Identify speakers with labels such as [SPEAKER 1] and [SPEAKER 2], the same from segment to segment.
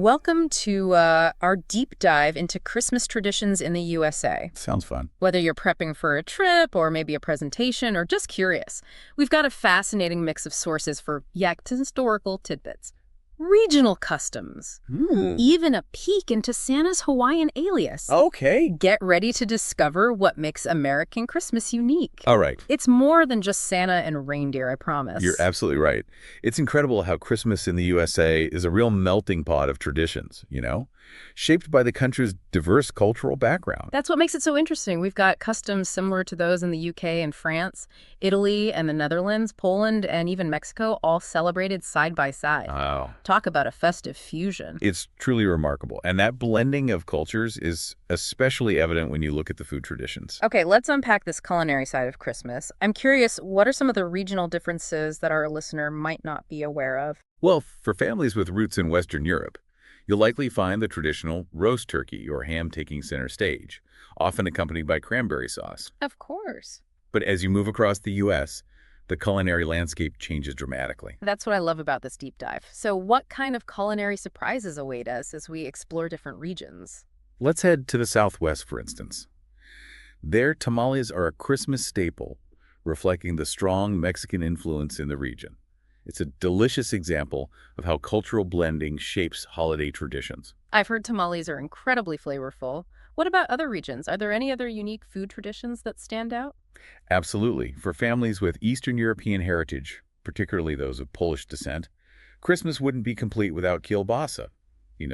[SPEAKER 1] Welcome to our deep dive into Christmas traditions in the USA.
[SPEAKER 2] Sounds fun.
[SPEAKER 1] Whether you're prepping for a trip or maybe a presentation or just curious, we've got a fascinating mix of sources for historical tidbits, regional customs, even a peek into Santa's Hawaiian alias.
[SPEAKER 2] Okay.
[SPEAKER 1] Get ready to discover what makes American Christmas unique.
[SPEAKER 2] All right.
[SPEAKER 1] It's more than just Santa and reindeer, I promise.
[SPEAKER 2] You're absolutely right. It's incredible how Christmas in the USA is a real melting pot of traditions, shaped by the country's diverse cultural background.
[SPEAKER 1] That's what makes it so interesting. We've got customs similar to those in the UK and France, Italy and the Netherlands, Poland, and even Mexico, all celebrated side by side.
[SPEAKER 2] Wow.
[SPEAKER 1] Talk about a festive fusion.
[SPEAKER 2] It's truly remarkable. And that blending of cultures is especially evident when you look at the food traditions.
[SPEAKER 1] Okay, let's unpack this culinary side of Christmas. I'm curious, what are some of the regional differences that our listener might not be aware of?
[SPEAKER 2] Well, for families with roots in Western Europe, you'll likely find the traditional roast turkey or ham taking center stage, often accompanied by cranberry sauce.
[SPEAKER 1] Of course.
[SPEAKER 2] But as you move across the U.S., the culinary landscape changes dramatically.
[SPEAKER 1] That's what I love about this deep dive. So what kind of culinary surprises await us as we explore different regions?
[SPEAKER 2] Let's head to the Southwest, for instance. There, tamales are a Christmas staple, reflecting the strong Mexican influence in the region. It's a delicious example of how cultural blending shapes holiday traditions.
[SPEAKER 1] I've heard tamales are incredibly flavorful. What about other regions? Are there any other unique food traditions that stand out?
[SPEAKER 2] Absolutely. For families with Eastern European heritage, particularly those of Polish descent, Christmas wouldn't be complete without kielbasa,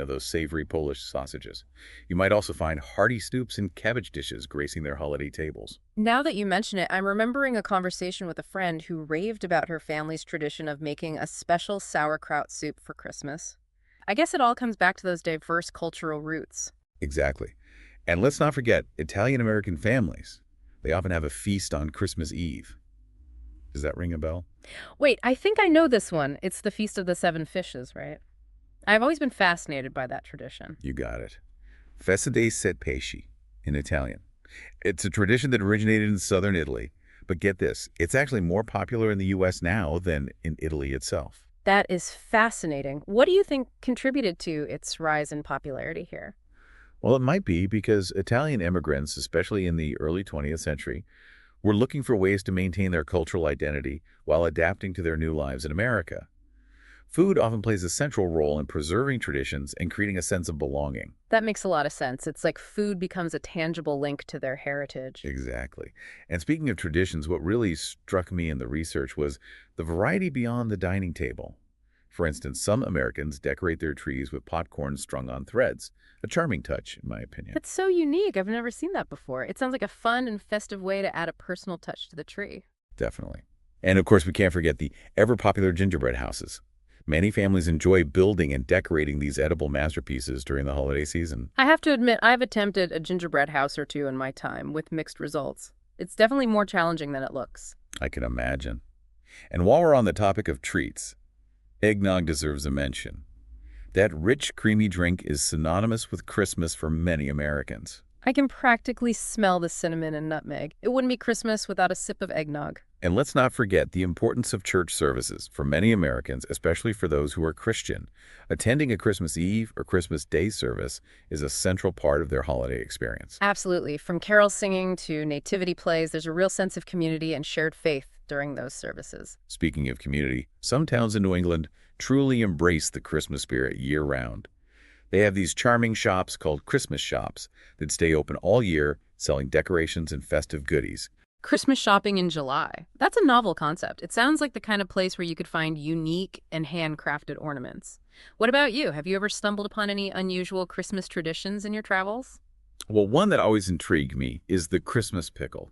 [SPEAKER 2] those savory Polish sausages. You might also find hearty soups and cabbage dishes gracing their holiday tables.
[SPEAKER 1] Now that you mention it, I'm remembering a conversation with a friend who raved about her family's tradition of making a special sauerkraut soup for Christmas. I guess it all comes back to those diverse cultural roots.
[SPEAKER 2] Exactly. And let's not forget Italian-American families. They often have a feast on Christmas Eve. Does that ring a bell?
[SPEAKER 1] Wait, I think I know this one. It's the Feast of the Seven Fishes, right? I've always been fascinated by that tradition.
[SPEAKER 2] You got it. Festa dei Sette Pesci in Italian. It's a tradition that originated in southern Italy. But get this, it's actually more popular in the U.S. now than in Italy itself.
[SPEAKER 1] That is fascinating. What do you think contributed to its rise in popularity here?
[SPEAKER 2] Well, it might be because Italian immigrants, especially in the early 20th century, were looking for ways to maintain their cultural identity while adapting to their new lives in America. Food often plays a central role in preserving traditions and creating a sense of belonging.
[SPEAKER 1] That makes a lot of sense. It's like food becomes a tangible link to their heritage.
[SPEAKER 2] Exactly. And speaking of traditions, what really struck me in the research was the variety beyond the dining table. For instance, some Americans decorate their trees with popcorn strung on threads. A charming touch, in my opinion.
[SPEAKER 1] That's so unique. I've never seen that before. It sounds like a fun and festive way to add a personal touch to the tree.
[SPEAKER 2] Definitely. And of course, we can't forget the ever-popular gingerbread houses. Many families enjoy building and decorating these edible masterpieces during the holiday season.
[SPEAKER 1] I have to admit, I've attempted a gingerbread house or two in my time with mixed results. It's definitely more challenging than it looks.
[SPEAKER 2] I can imagine. And while we're on the topic of treats, eggnog deserves a mention. That rich, creamy drink is synonymous with Christmas for many Americans.
[SPEAKER 1] I can practically smell the cinnamon and nutmeg. It wouldn't be Christmas without a sip of eggnog.
[SPEAKER 2] And let's not forget the importance of church services for many Americans, especially for those who are Christian. Attending a Christmas Eve or Christmas Day service is a central part of their holiday experience.
[SPEAKER 1] Absolutely. From carol singing to nativity plays, there's a real sense of community and shared faith during those services.
[SPEAKER 2] Speaking of community, some towns in New England truly embrace the Christmas spirit year-round. They have these charming shops called Christmas shops that stay open all year, selling decorations and festive goodies.
[SPEAKER 1] Christmas shopping in July. That's a novel concept. It sounds like the kind of place where you could find unique and handcrafted ornaments. What about you? Have you ever stumbled upon any unusual Christmas traditions in your travels?
[SPEAKER 2] Well, one that always intrigued me is the Christmas pickle,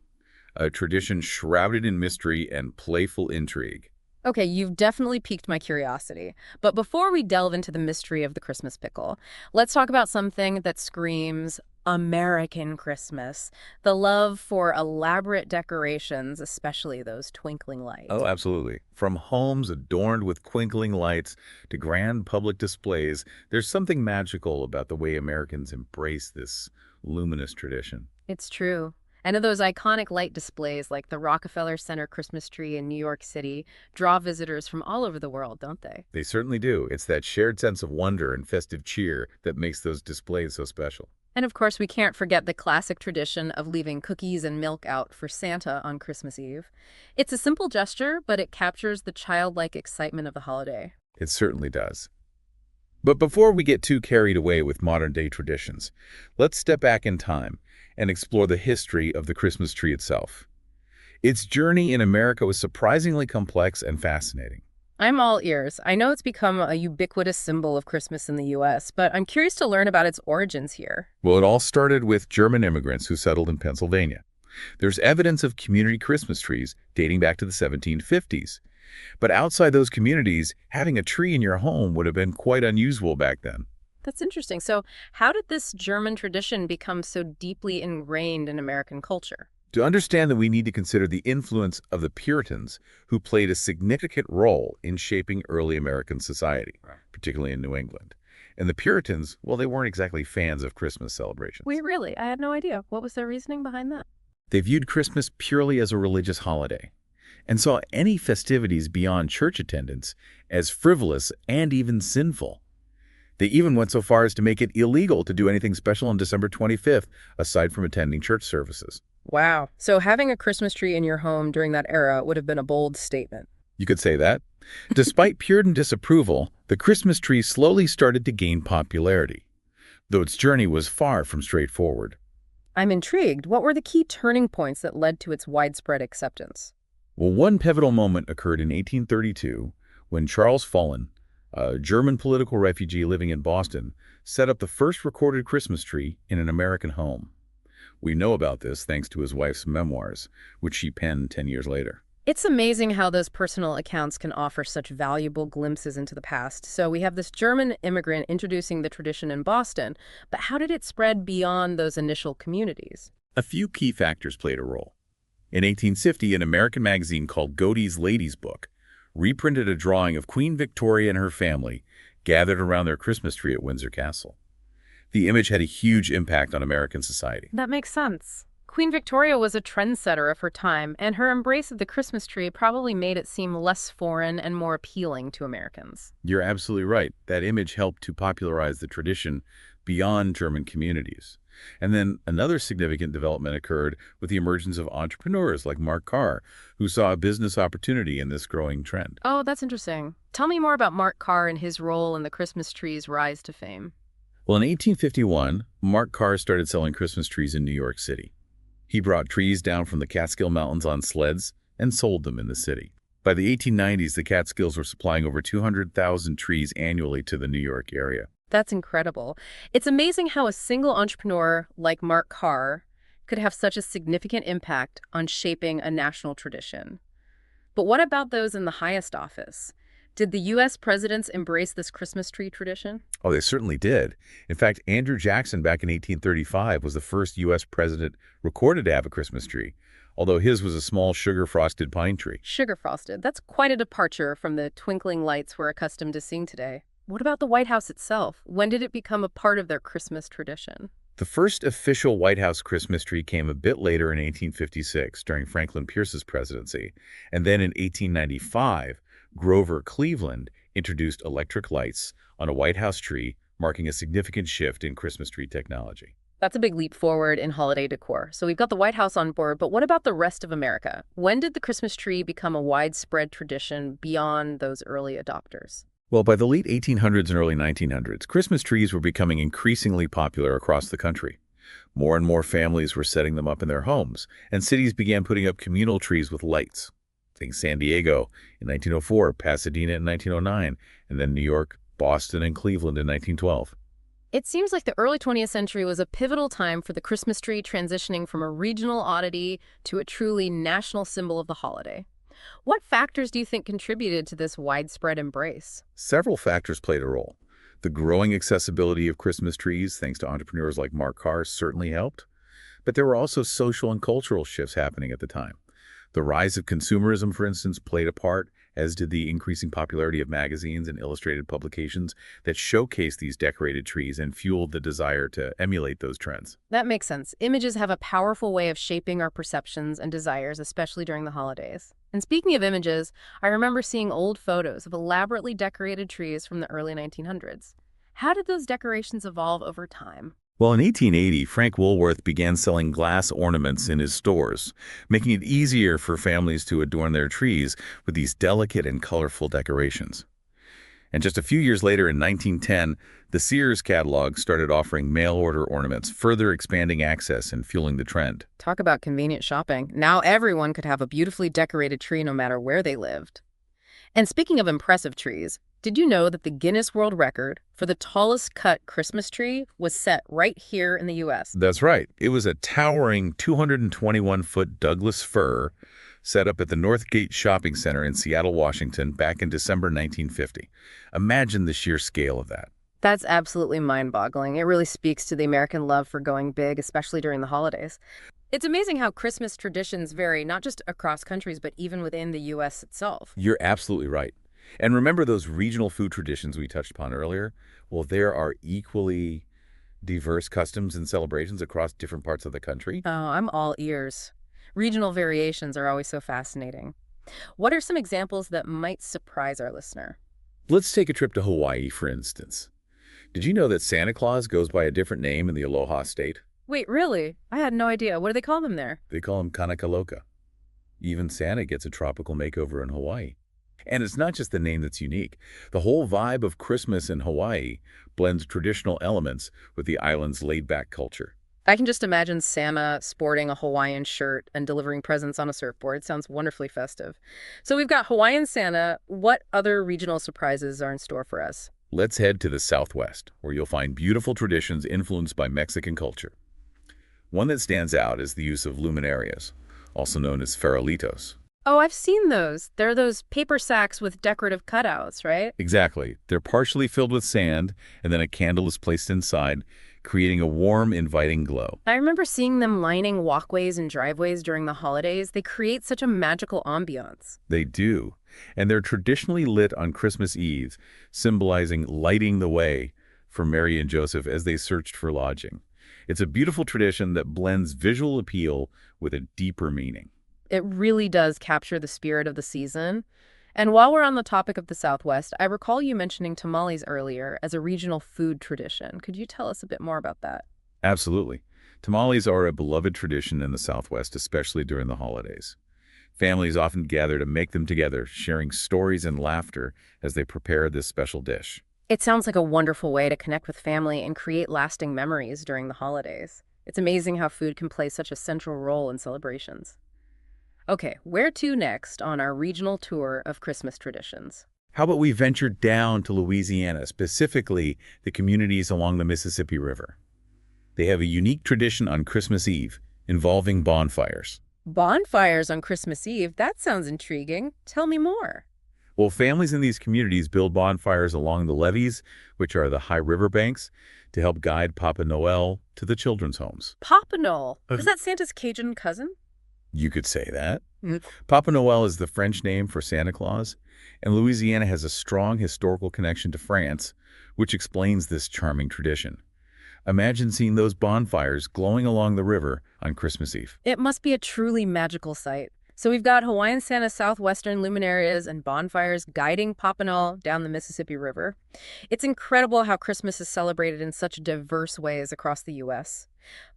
[SPEAKER 2] a tradition shrouded in mystery and playful intrigue.
[SPEAKER 1] Okay, you've definitely piqued my curiosity. But before we delve into the mystery of the Christmas pickle, let's talk about something that screams American Christmas. The love for elaborate decorations, especially those twinkling lights.
[SPEAKER 2] Oh, absolutely. From homes adorned with twinkling lights to grand public displays, there's something magical about the way Americans embrace this luminous tradition.
[SPEAKER 1] It's true. And those iconic light displays like the Rockefeller Center Christmas tree in New York City draw visitors from all over the world, don't they?
[SPEAKER 2] They certainly do. It's that shared sense of wonder and festive cheer that makes those displays so special.
[SPEAKER 1] And of course, we can't forget the classic tradition of leaving cookies and milk out for Santa on Christmas Eve. It's a simple gesture, but it captures the childlike excitement of the holiday.
[SPEAKER 2] It certainly does. But before we get too carried away with modern-day traditions, let's step back in time and explore the history of the Christmas tree itself. Its journey in America was surprisingly complex and fascinating.
[SPEAKER 1] I'm all ears. I know it's become a ubiquitous symbol of Christmas in the U.S., but I'm curious to learn about its origins here.
[SPEAKER 2] Well, it all started with German immigrants who settled in Pennsylvania. There's evidence of community Christmas trees dating back to the 1750s. But outside those communities, having a tree in your home would have been quite unusual back then.
[SPEAKER 1] That's interesting. So, how did this German tradition become so deeply ingrained in American culture?
[SPEAKER 2] To understand that, we need to consider the influence of the Puritans, who played a significant role in shaping early American society, particularly in New England. And the Puritans, well, they weren't exactly fans of Christmas celebrations.
[SPEAKER 1] Wait, really? I had no idea. What was their reasoning behind that?
[SPEAKER 2] They viewed Christmas purely as a religious holiday and saw any festivities beyond church attendance as frivolous and even sinful. They even went so far as to make it illegal to do anything special on December 25th, aside from attending church services.
[SPEAKER 1] Wow. So having a Christmas tree in your home during that era would have been a bold statement.
[SPEAKER 2] You could say that. Despite Puritan disapproval, the Christmas tree slowly started to gain popularity, though its journey was far from straightforward.
[SPEAKER 1] I'm intrigued. What were the key turning points that led to its widespread acceptance?
[SPEAKER 2] Well, one pivotal moment occurred in 1832 when Charles Follen, a German political refugee living in Boston, set up the first recorded Christmas tree in an American home. We know about this thanks to his wife's memoirs, which she penned 10 years later.
[SPEAKER 1] It's amazing how those personal accounts can offer such valuable glimpses into the past. So we have this German immigrant introducing the tradition in Boston, but how did it spread beyond those initial communities?
[SPEAKER 2] A few key factors played a role. In 1850, an American magazine called Godey's Lady's Book reprinted a drawing of Queen Victoria and her family gathered around their Christmas tree at Windsor Castle. The image had a huge impact on American society.
[SPEAKER 1] That makes sense. Queen Victoria was a trendsetter of her time, and her embrace of the Christmas tree probably made it seem less foreign and more appealing to Americans.
[SPEAKER 2] You're absolutely right. That image helped to popularize the tradition beyond German communities. And then another significant development occurred with the emergence of entrepreneurs like Mark Carr, who saw a business opportunity in this growing trend.
[SPEAKER 1] Oh, that's interesting. Tell me more about Mark Carr and his role in the Christmas tree's rise to fame.
[SPEAKER 2] Well, in 1851, Mark Carr started selling Christmas trees in New York City. He brought trees down from the Catskill Mountains on sleds and sold them in the city. By the 1890s, the Catskills were supplying over 200,000 trees annually to the New York area.
[SPEAKER 1] That's incredible. It's amazing how a single entrepreneur like Mark Carr could have such a significant impact on shaping a national tradition. But what about those in the highest office? Did the U.S. presidents embrace this Christmas tree tradition?
[SPEAKER 2] Oh, they certainly did. In fact, Andrew Jackson back in 1835 was the first U.S. president recorded to have a Christmas tree, although his was a small sugar-frosted pine tree.
[SPEAKER 1] Sugar-frosted. That's quite a departure from the twinkling lights we're accustomed to seeing today. What about the White House itself? When did it become a part of their Christmas tradition?
[SPEAKER 2] The first official White House Christmas tree came a bit later in 1856 during Franklin Pierce's presidency, and then in 1895, Grover Cleveland introduced electric lights on a White House tree, marking a significant shift in Christmas tree technology.
[SPEAKER 1] That's a big leap forward in holiday decor. So we've got the White House on board, but what about the rest of America? When did the Christmas tree become a widespread tradition beyond those early adopters?
[SPEAKER 2] Well, by the late 1800s and early 1900s, Christmas trees were becoming increasingly popular across the country. More and more families were setting them up in their homes, and cities began putting up communal trees with lights. Think San Diego in 1904, Pasadena in 1909, and then New York, Boston, and Cleveland in 1912.
[SPEAKER 1] It seems like the early 20th century was a pivotal time for the Christmas tree transitioning from a regional oddity to a truly national symbol of the holiday. What factors do you think contributed to this widespread embrace?
[SPEAKER 2] Several factors played a role. The growing accessibility of Christmas trees, thanks to entrepreneurs like Mark Carr, certainly helped. But there were also social and cultural shifts happening at the time. The rise of consumerism, for instance, played a part, as did the increasing popularity of magazines and illustrated publications that showcase these decorated trees and fueled the desire to emulate those trends.
[SPEAKER 1] That makes sense. Images have a powerful way of shaping our perceptions and desires, especially during the holidays. And speaking of images, I remember seeing old photos of elaborately decorated trees from the early 1900s. How did those decorations evolve over time?
[SPEAKER 2] Well, in 1880, Frank Woolworth began selling glass ornaments in his stores, making it easier for families to adorn their trees with these delicate and colorful decorations. And just a few years later, in 1910, the Sears catalog started offering mail-order ornaments, further expanding access and fueling the trend.
[SPEAKER 1] Talk about convenient shopping. Now everyone could have a beautifully decorated tree no matter where they lived. And speaking of impressive trees, did you know that the Guinness World Record for the tallest cut Christmas tree was set right here in the U.S.?
[SPEAKER 2] That's right. It was a towering 221-foot Douglas fir set up at the Northgate Shopping Center in Seattle, Washington, back in December 1950. Imagine the sheer scale of that.
[SPEAKER 1] That's absolutely mind-boggling. It really speaks to the American love for going big, especially during the holidays. It's amazing how Christmas traditions vary, not just across countries, but even within the U.S. itself.
[SPEAKER 2] You're absolutely right. And remember those regional food traditions we touched upon earlier? Well, there are equally diverse customs and celebrations across different parts of the country.
[SPEAKER 1] Oh, I'm all ears. Regional variations are always so fascinating. What are some examples that might surprise our listener?
[SPEAKER 2] Let's take a trip to Hawaii, for instance. Did you know that Santa Claus goes by a different name in the Aloha State?
[SPEAKER 1] Wait, really? I had no idea. What do they call them there?
[SPEAKER 2] They call him Kanakaloka. Even Santa gets a tropical makeover in Hawaii. And it's not just the name that's unique. The whole vibe of Christmas in Hawaii blends traditional elements with the island's laid-back culture.
[SPEAKER 1] I can just imagine Santa sporting a Hawaiian shirt and delivering presents on a surfboard. Sounds wonderfully festive. So we've got Hawaiian Santa. What other regional surprises are in store for us?
[SPEAKER 2] Let's head to the Southwest, where you'll find beautiful traditions influenced by Mexican culture. One that stands out is the use of luminarias, also known as farolitos.
[SPEAKER 1] Oh, I've seen those. They're those paper sacks with decorative cutouts, right?
[SPEAKER 2] Exactly. They're partially filled with sand, and then a candle is placed inside, creating a warm, inviting glow.
[SPEAKER 1] I remember seeing them lining walkways and driveways during the holidays. They create such a magical ambiance.
[SPEAKER 2] They do. And they're traditionally lit on Christmas Eve, symbolizing lighting the way for Mary and Joseph as they searched for lodging. It's a beautiful tradition that blends visual appeal with a deeper meaning.
[SPEAKER 1] It really does capture the spirit of the season. And while we're on the topic of the Southwest, I recall you mentioning tamales earlier as a regional food tradition. Could you tell us a bit more about that?
[SPEAKER 2] Absolutely. Tamales are a beloved tradition in the Southwest, especially during the holidays. Families often gather to make them together, sharing stories and laughter as they prepare this special dish.
[SPEAKER 1] It sounds like a wonderful way to connect with family and create lasting memories during the holidays. It's amazing how food can play such a central role in celebrations. Okay, where to next on our regional tour of Christmas traditions?
[SPEAKER 2] How about we venture down to Louisiana, specifically the communities along the Mississippi River? They have a unique tradition on Christmas Eve involving bonfires.
[SPEAKER 1] Bonfires on Christmas Eve? That sounds intriguing. Tell me more.
[SPEAKER 2] Well, families in these communities build bonfires along the levees, which are the high riverbanks, to help guide Papa Noel to the children's homes.
[SPEAKER 1] Papa Noel. Is that Santa's Cajun cousin?
[SPEAKER 2] You could say that.
[SPEAKER 1] Mm.
[SPEAKER 2] Papa Noel is the French name for Santa Claus, and Louisiana has a strong historical connection to France, which explains this charming tradition. Imagine seeing those bonfires glowing along the river on Christmas Eve.
[SPEAKER 1] It must be a truly magical sight. So we've got Hawaiian Santa southwestern luminarias and bonfires guiding Papa Noel down the Mississippi River. It's incredible how Christmas is celebrated in such diverse ways across the U.S.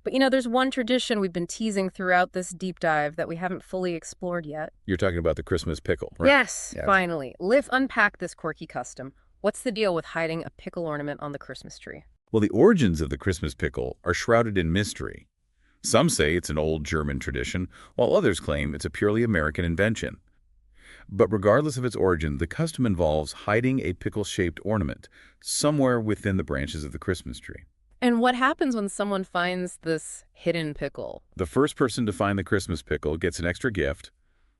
[SPEAKER 1] But there's one tradition we've been teasing throughout this deep dive that we haven't fully explored yet.
[SPEAKER 2] You're talking about the Christmas pickle, right?
[SPEAKER 1] Yes,
[SPEAKER 2] Yeah.
[SPEAKER 1] finally. Let's unpack this quirky custom. What's the deal with hiding a pickle ornament on the Christmas tree?
[SPEAKER 2] Well, the origins of the Christmas pickle are shrouded in mystery. Some say it's an old German tradition, while others claim it's a purely American invention. But regardless of its origin, the custom involves hiding a pickle-shaped ornament somewhere within the branches of the Christmas tree.
[SPEAKER 1] And what happens when someone finds this hidden pickle?
[SPEAKER 2] The first person to find the Christmas pickle gets an extra gift,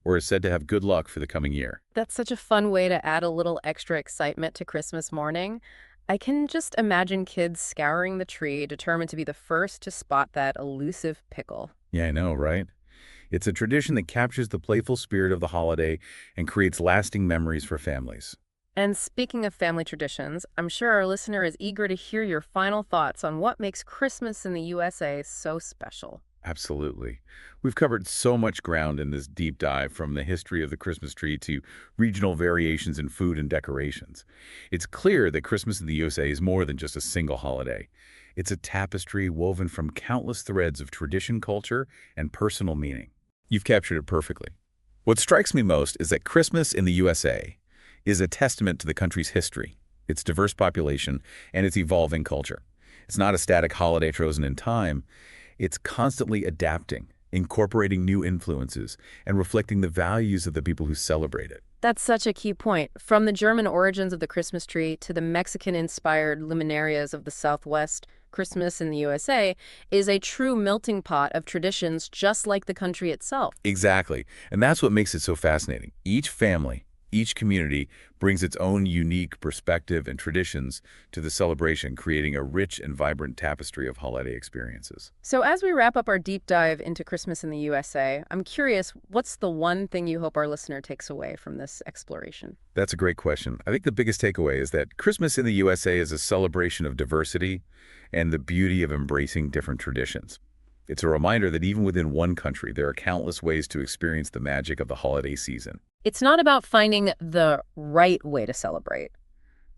[SPEAKER 2] or is said to have good luck for the coming year.
[SPEAKER 1] That's such a fun way to add a little extra excitement to Christmas morning. I can just imagine kids scouring the tree, determined to be the first to spot that elusive pickle.
[SPEAKER 2] Yeah, I know, right? It's a tradition that captures the playful spirit of the holiday and creates lasting memories for families.
[SPEAKER 1] And speaking of family traditions, I'm sure our listener is eager to hear your final thoughts on what makes Christmas in the USA so special.
[SPEAKER 2] Absolutely. We've covered so much ground in this deep dive, from the history of the Christmas tree to regional variations in food and decorations. It's clear that Christmas in the USA is more than just a single holiday. It's a tapestry woven from countless threads of tradition, culture, and personal meaning. You've captured it perfectly. What strikes me most is that Christmas in the USA is a testament to the country's history, its diverse population, and its evolving culture. It's not a static holiday frozen in time. It's constantly adapting, incorporating new influences, and reflecting the values of the people who celebrate it.
[SPEAKER 1] That's such a key point. From the German origins of the Christmas tree to the Mexican-inspired luminarias of the Southwest, Christmas in the USA is a true melting pot of traditions just like the country itself.
[SPEAKER 2] Exactly. And that's what makes it so fascinating. Each family, each community brings its own unique perspective and traditions to the celebration, creating a rich and vibrant tapestry of holiday experiences.
[SPEAKER 1] So as we wrap up our deep dive into Christmas in the USA, I'm curious, what's the one thing you hope our listener takes away from this exploration?
[SPEAKER 2] That's a great question. I think the biggest takeaway is that Christmas in the USA is a celebration of diversity and the beauty of embracing different traditions. It's a reminder that even within one country, there are countless ways to experience the magic of the holiday season.
[SPEAKER 1] It's not about finding the right way to celebrate,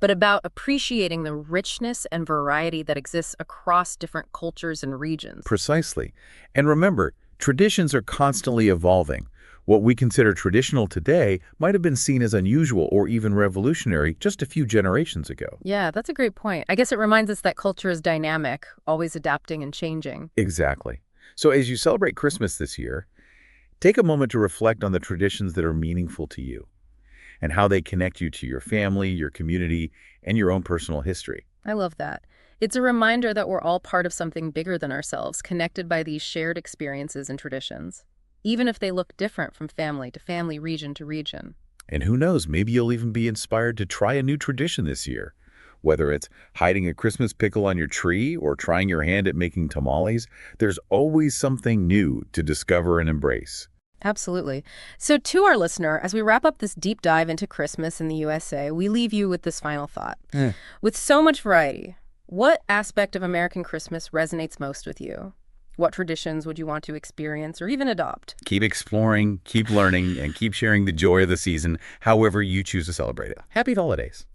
[SPEAKER 1] but about appreciating the richness and variety that exists across different cultures and regions.
[SPEAKER 2] Precisely. And remember, traditions are constantly evolving. What we consider traditional today might have been seen as unusual or even revolutionary just a few generations ago.
[SPEAKER 1] Yeah, that's a great point. I guess it reminds us that culture is dynamic, always adapting and changing.
[SPEAKER 2] Exactly. So as you celebrate Christmas this year, take a moment to reflect on the traditions that are meaningful to you and how they connect you to your family, your community, and your own personal history.
[SPEAKER 1] I love that. It's a reminder that we're all part of something bigger than ourselves, connected by these shared experiences and traditions, even if they look different from family to family, region to region.
[SPEAKER 2] And who knows, maybe you'll even be inspired to try a new tradition this year. Whether it's hiding a Christmas pickle on your tree or trying your hand at making tamales, there's always something new to discover and embrace.
[SPEAKER 1] Absolutely. So to our listener, as we wrap up this deep dive into Christmas in the USA, we leave you with this final thought. With so much variety, what aspect of American Christmas resonates most with you? What traditions would you want to experience or even adopt?
[SPEAKER 2] Keep exploring, keep learning, and keep sharing the joy of the season, however you choose to celebrate it. Happy holidays.